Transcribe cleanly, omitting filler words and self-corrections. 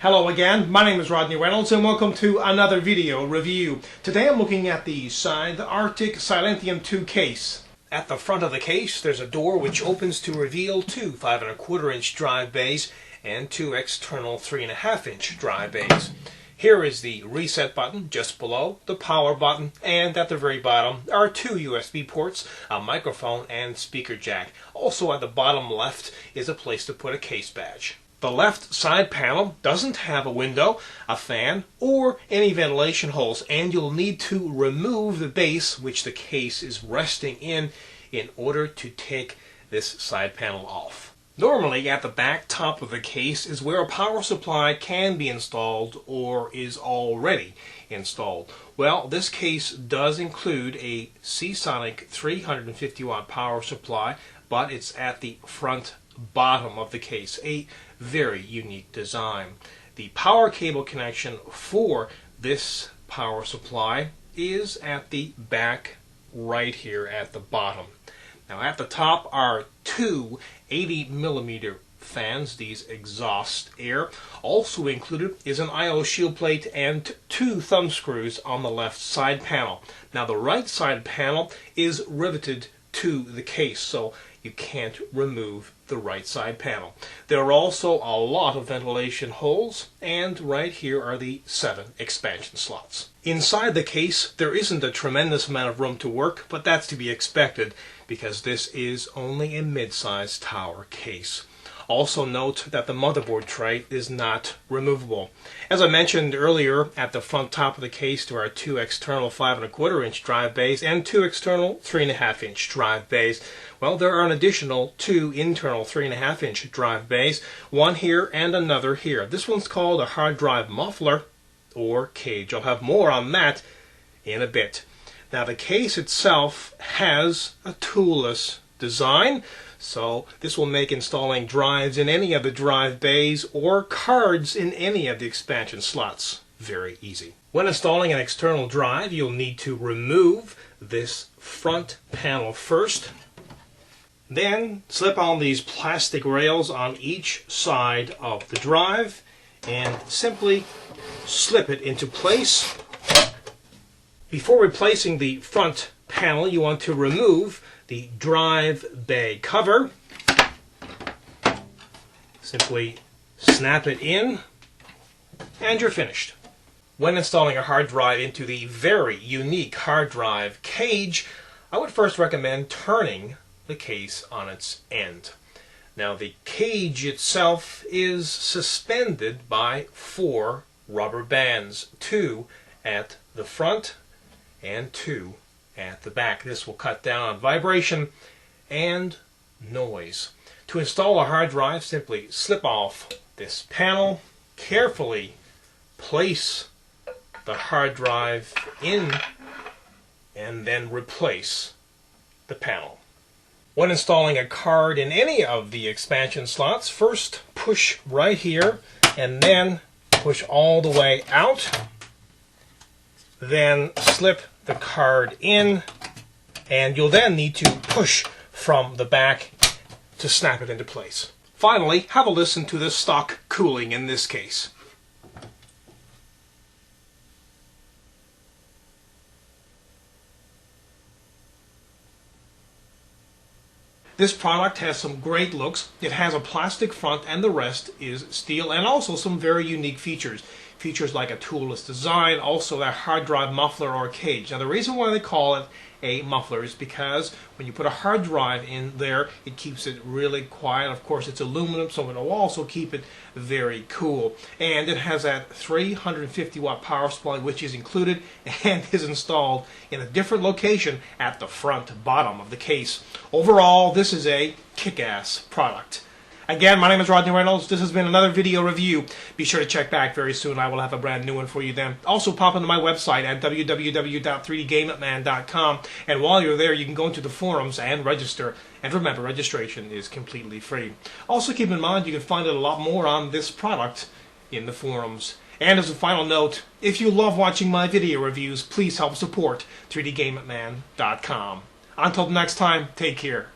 Hello again, my name is Rodney Reynolds and welcome to another video review. Today I'm looking at the Scythe Arctic Silentium 2 case. At the front of the case there's a door which opens to reveal two 5 1/4 inch drive bays and two external 3.5 inch drive bays. Here is the reset button just below, the power button, and at the very bottom are two USB ports, a microphone and speaker jack. Also at the bottom left is a place to put a case badge. The left side panel doesn't have a window, a fan, or any ventilation holes, and you'll need to remove the base which the case is resting in order to take this side panel off. Normally at the back top of the case is where a power supply can be installed or is already installed. Well, this case does include a Seasonic 350 watt power supply, but it's at the front bottom of the case, a very unique design. The power cable connection for this power supply is at the back right here at the bottom. Now at the top are two 80mm fans, these exhaust air. Also included is an I/O shield plate and two thumb screws on the left side panel. Now the right side panel is riveted to the case, so you can't remove the right side panel. There are also a lot of ventilation holes, and right here are the 7 expansion slots. Inside the case there isn't a tremendous amount of room to work, but that's to be expected because this is only a mid-sized tower case. Also note that the motherboard tray is not removable. As I mentioned earlier, at the front top of the case there are two external 5 1/4 inch drive bays and two external 3.5 inch drive bays. Well, there are an additional two internal 3.5 inch drive bays, one here and another here. This one's called a hard drive muffler or cage. I'll have more on that in a bit. Now the case itself has a toolless design, so this will make installing drives in any of the drive bays or cards in any of the expansion slots very easy. When installing an external drive, you'll need to remove this front panel first. Then slip on these plastic rails on each side of the drive and simply slip it into place. Before replacing the front panel, you want to remove the drive bay cover. Simply snap it in and you're finished. When installing a hard drive into the very unique hard drive cage, I would first recommend turning the case on its end. Now the cage itself is suspended by 4 rubber bands, 2 at the front and 2 at the back. This will cut down on vibration and noise. To install a hard drive, simply slip off this panel, carefully place the hard drive in, and then replace the panel. When installing a card in any of the expansion slots, first push right here and then push all the way out. Then slip the card in, and you'll then need to push from the back to snap it into place. Finally, have a listen to the stock cooling in this case. This product has some great looks. It has a plastic front and the rest is steel, and also some very unique features. Features like a toolless design, also a hard drive muffler or cage. Now the reason why they call it a muffler is because when you put a hard drive in there, it keeps it really quiet. Of course it's aluminum, so it'll also keep it very cool. And it has that 350 watt power supply which is included and is installed in a different location at the front bottom of the case. Overall, this is a kick-ass product. Again, my name is Rodney Reynolds. This has been another video review. Be sure to check back very soon. I will have a brand new one for you then. Also, pop into my website at www.3dgameman.com. And while you're there, you can go into the forums and register. And remember, registration is completely free. Also, keep in mind, you can find out a lot more on this product in the forums. And as a final note, if you love watching my video reviews, please help support 3dgameitman.com. Until next time, take care.